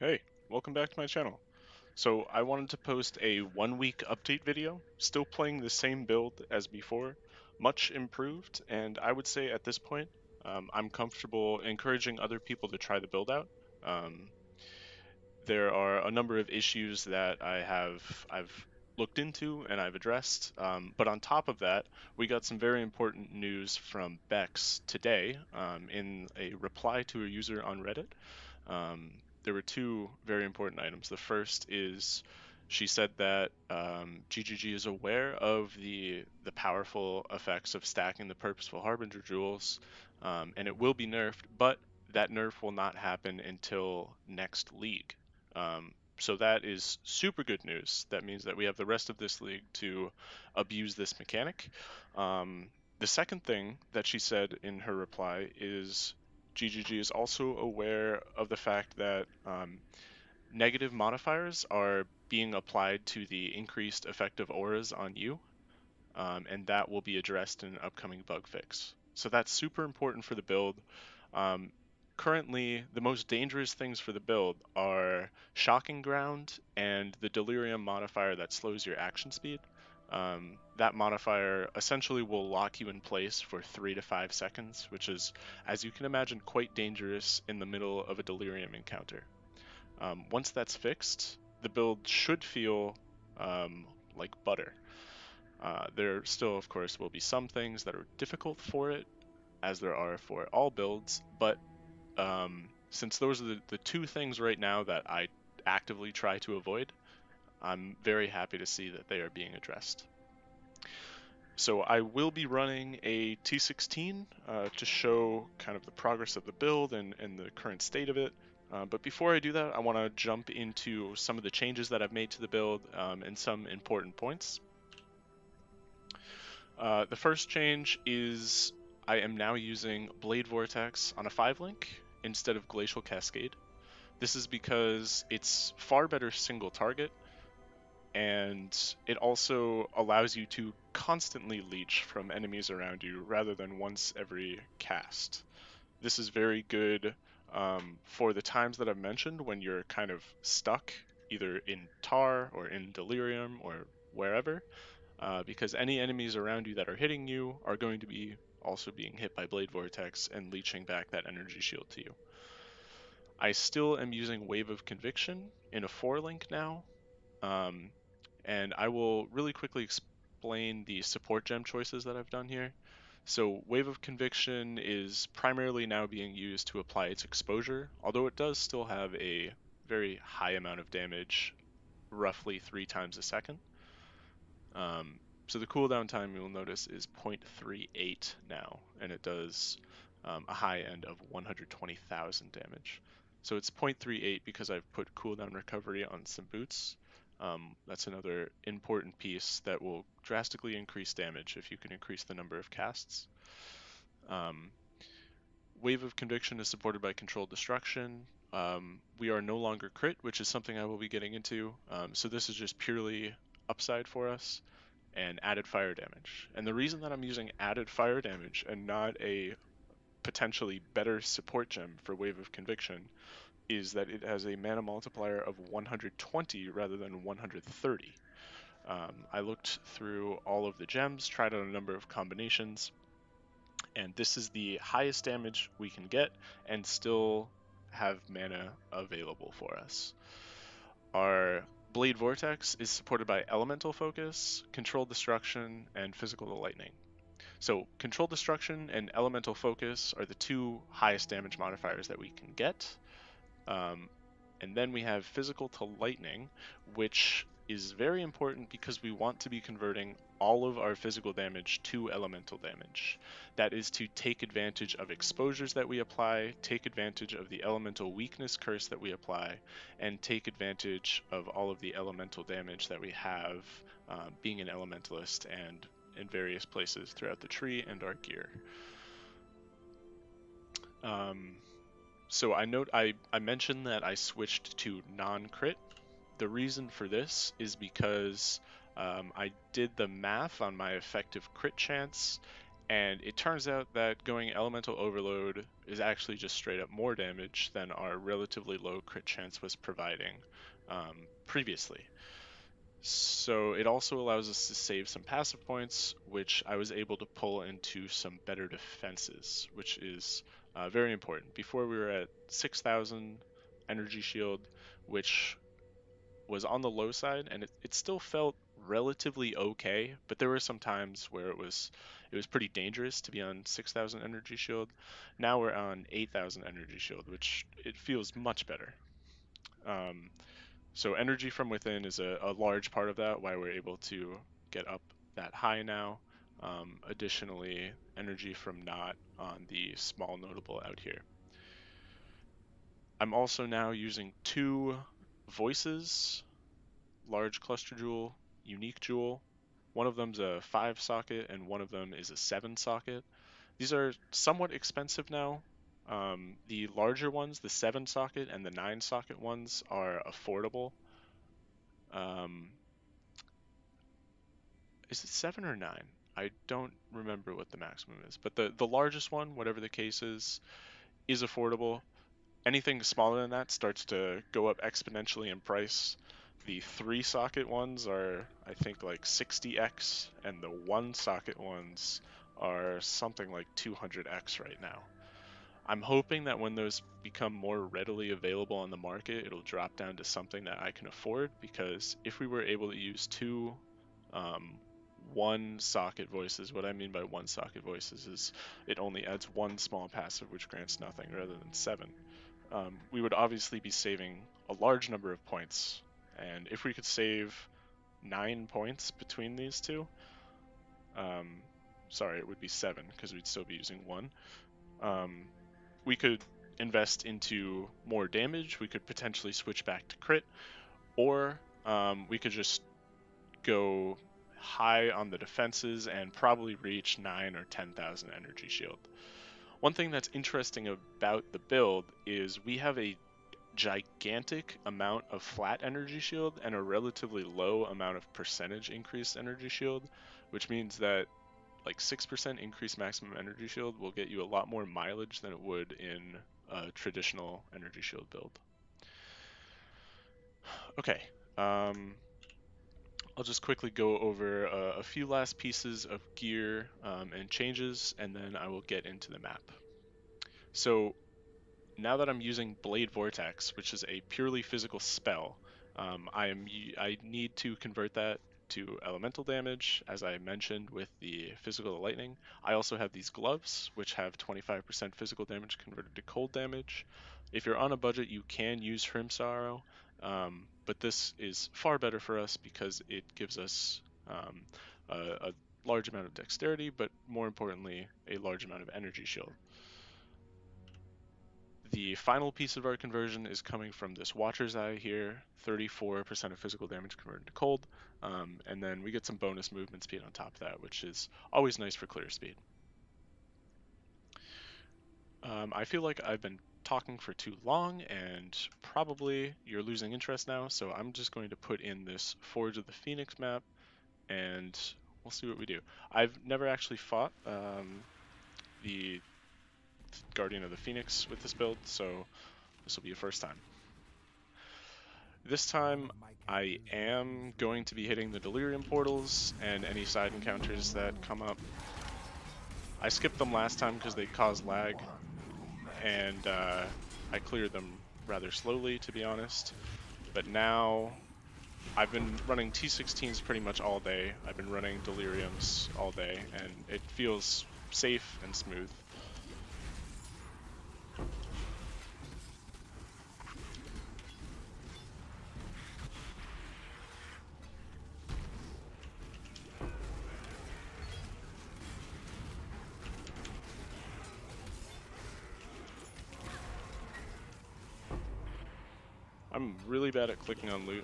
Hey, welcome back to my channel. So I wanted to post a 1 week update video, still playing the same build as before, much improved, and I would say at this point, I'm comfortable encouraging other people to try the build out. Um, there are a number of issues that I've looked into and I've addressed, but on top of that, we got some very important news from Bex today in a reply to a user on Reddit. There were two very important items. The first is she said that GGG is aware of the powerful effects of stacking the purposeful harbinger jewels, and it will be nerfed, but that nerf will not happen until next league. So that is super good news. That means that we have the rest of this league to abuse this mechanic. The second thing that she said in her reply is GGG is also aware of the fact that negative modifiers are being applied to the increased effective auras on you, and that will be addressed in an upcoming bug fix. So that's super important for the build. Um, Currently, the most dangerous things for the build are Shocking Ground and the Delirium modifier that slows your action speed. That modifier essentially will lock you in place for 3 to 5 seconds, which is, as you can imagine, quite dangerous in the middle of a Delirium encounter. Once that's fixed, the build should feel like butter. There still, of course, will be some things that are difficult for it, as there are for all builds, but since those are the two things right now that I actively try to avoid, I'm very happy to see that they are being addressed. So I will be running a T16 to show kind of the progress of the build and the current state of it. But before I do that, I want to jump into some of the changes that I've made to the build and some important points. The first change is I am now using Blade Vortex on a 5-link instead of Glacial Cascade. This is because it's far better single target, and it also allows you to constantly leech from enemies around you rather than once every cast. This is very good for the times that I've mentioned when you're kind of stuck either in tar or in delirium or wherever, because any enemies around you that are hitting you are going to be also being hit by Blade Vortex and leeching back that energy shield to you. I still am using Wave of Conviction in a 4-link now, um, and I will really quickly explain the support gem choices that I've done here. So Wave of Conviction is primarily now being used to apply its exposure, although it does still have a very high amount of damage, roughly 3 times a second. Um, so the cooldown time you'll notice is 0.38 now, and it does a high end of 120,000 damage. So it's 0.38 because I've put cooldown recovery on some boots. That's another important piece that will drastically increase damage if you can increase the number of casts. Um, Wave of Conviction is supported by Controlled Destruction. We are no longer crit, which is something I will be getting into. So this is just purely upside for us and added fire damage. And the reason that I'm using added fire damage and not a potentially better support gem for Wave of Conviction is that it has a mana multiplier of 120 rather than 130. I looked through all of the gems, tried out a number of combinations, and this is the highest damage we can get and still have mana available for us. Our Blade Vortex is supported by Elemental Focus, Controlled Destruction, and Physical to Lightning. So Controlled Destruction and Elemental Focus are the two highest damage modifiers that we can get. Um, and then we have Physical to Lightning, which is very important because we want to be converting all of our physical damage to elemental damage. That is to take advantage of exposures that we apply, take advantage of the elemental weakness curse that we apply, and take advantage of all of the elemental damage that we have being an elementalist and in various places throughout the tree and our gear. Um, so I mentioned that I switched to non-crit. The reason for this is because I did the math on my effective crit chance, And it turns out that going Elemental Overload is actually just straight up more damage than our relatively low crit chance was providing previously. So it also allows us to save some passive points, which I was able to pull into some better defenses, which is very important. Before we were at 6,000 energy shield, which was on the low side, and it still felt relatively okay, but there were some times where it was pretty dangerous to be on 6,000 energy shield. Now we're on 8,000 energy shield, which it feels much better. So energy from within is a large part of that, why we're able to get up that high now. Additionally, energy from not on the small notable out here. I'm also now using 2 voices, large cluster jewel, unique jewel. One of them's a 5 socket and one of them is a 7 socket. These are somewhat expensive now. The larger ones, the 7 socket and the 9 socket ones, are affordable. Is it 7 or 9? I don't remember what the maximum is, but the largest one, whatever the case is affordable. Anything smaller than that starts to go up exponentially in price. The 3 socket ones are, I think, like 60x, and the 1 socket ones are something like 200x right now. I'm hoping that when those become more readily available on the market, it'll drop down to something that I can afford, because if we were able to use 2 1 socket voices, what I mean by 1 socket voices is it only adds 1 small passive which grants nothing rather than 7. We would obviously be saving a large number of points, and if we could save 9 points between these two, sorry, it would be 7 because we'd still be using 1, we could invest into more damage, we could potentially switch back to crit, or we could just go high on the defenses and probably reach 9 or 10,000 energy shield. One thing that's interesting about the build is we have a gigantic amount of flat energy shield and a relatively low amount of percentage increased energy shield, which means that like 6% increased maximum energy shield will get you a lot more mileage than it would in a traditional energy shield build. Okay, I'll just quickly go over a few last pieces of gear and changes, and then I will get into the map. So now that I'm using Blade Vortex, which is a purely physical spell, I need to convert that to elemental damage, as I mentioned with the physical lightning. I also have these gloves, which have 25% physical damage converted to cold damage. If you're on a budget, you can use Hrimsorrow, but this is far better for us because it gives us a large amount of dexterity, but more importantly, a large amount of energy shield. The final piece of our conversion is coming from this Watcher's Eye here, 34% of physical damage converted to cold, and then we get some bonus movement speed on top of that, which is always nice for clear speed. I feel like I've been talking for too long, and probably you're losing interest now, so I'm just going to put in this Forge of the Phoenix map, and we'll see what we do. I've never actually fought the Guardian of the Phoenix with this build, so this will be a first time. This time, I am going to be hitting the Delirium portals and any side encounters that come up. I skipped them last time because they caused lag, and I cleared them rather slowly, to be honest. But now, I've been running T16s pretty much all day. I've been running Deliriums all day, and it feels safe and smooth. I'm really bad at clicking on loot.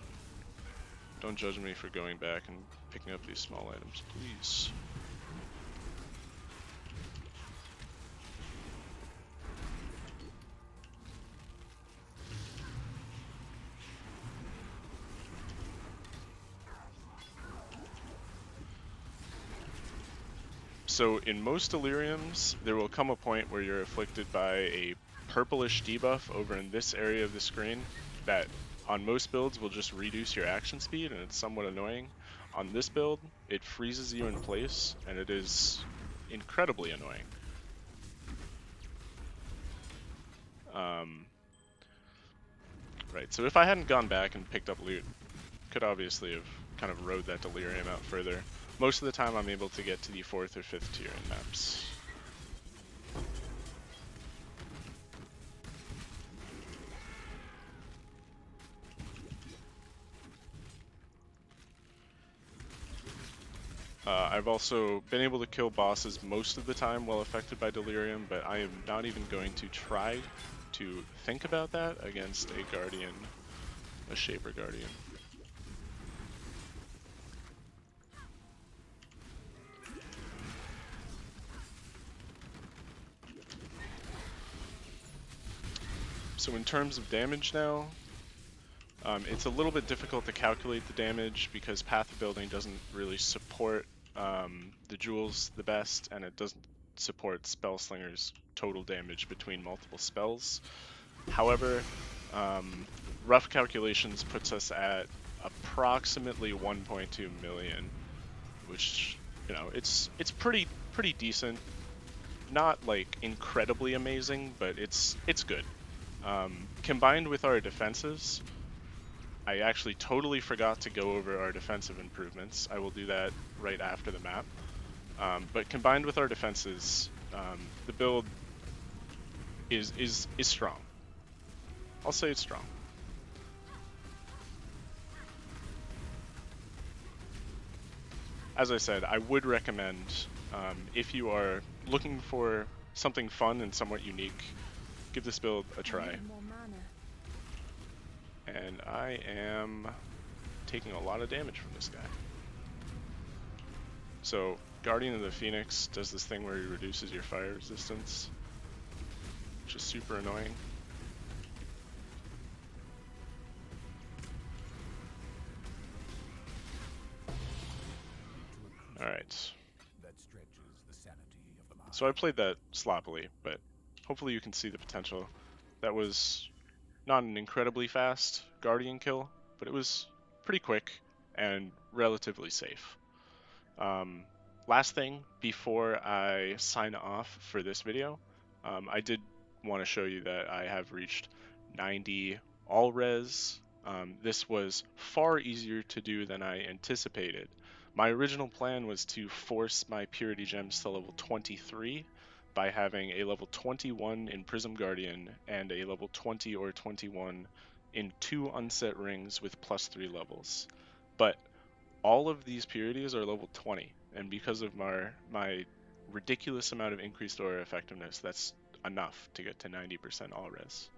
Don't judge me for going back and picking up these small items, please. So in most Deliriums, there will come a point where you're afflicted by a purplish debuff over in this area of the screen that on most builds will just reduce your action speed, and it's somewhat annoying. On this build, it freezes you in place, and it is incredibly annoying. Right, so if I hadn't gone back and picked up loot, could obviously have kind of rode that Delirium out further. Most of the time I'm able to get to the 4th or 5th tier in maps. I've also been able to kill bosses most of the time while affected by Delirium, but I am not even going to try to think about that against a Guardian, a Shaper Guardian. So in terms of damage now, it's a little bit difficult to calculate the damage because Path of Building doesn't really support the jewels the best, and it doesn't support Spellslinger's total damage between multiple spells. However, rough calculations puts us at approximately 1.2 million, which, you know, it's pretty decent. Not like incredibly amazing, but it's good. Combined with our defenses, I actually totally forgot to go over our defensive improvements. I will do that right after the map. But combined with our defenses, the build is strong. I'll say it's strong. As I said, I would recommend, if you are looking for something fun and somewhat unique, give this build a try. And I am taking a lot of damage from this guy. So, Guardian of the Phoenix does this thing where he reduces your fire resistance, which is super annoying. Alright. So I played that sloppily, but hopefully you can see the potential. That was not an incredibly fast Guardian kill, but it was pretty quick and relatively safe. Last thing before I sign off for this video, I did want to show you that I have reached 90 all res. This was far easier to do than I anticipated. My original plan was to force my purity gems to level 23 by having a level 21 in Prism Guardian and a level 20 or 21 in 2 unset rings with +3 levels. But all of these purities are level 20, and because of my ridiculous amount of increased aura effectiveness, that's enough to get to 90% all res.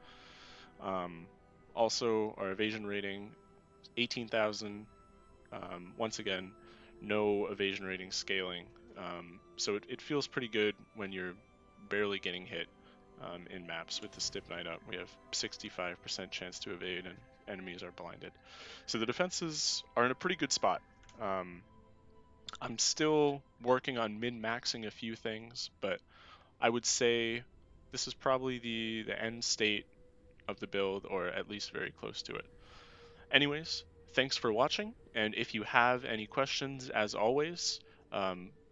Also, our evasion rating, 18,000. Once again, no evasion rating scaling, so it feels pretty good when you're barely getting hit in maps. With the Stip Knight up, we have 65% chance to evade, and enemies are blinded. So the defenses are in a pretty good spot. I'm still working on min-maxing a few things, but I would say this is probably the end state of the build, or at least very close to it. Anyways, thanks for watching, and if you have any questions, as always,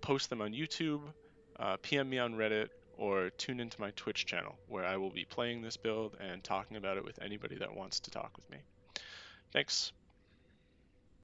post them on YouTube, PM me on Reddit, or tune into my Twitch channel, where I will be playing this build and talking about it with anybody that wants to talk with me. Thanks.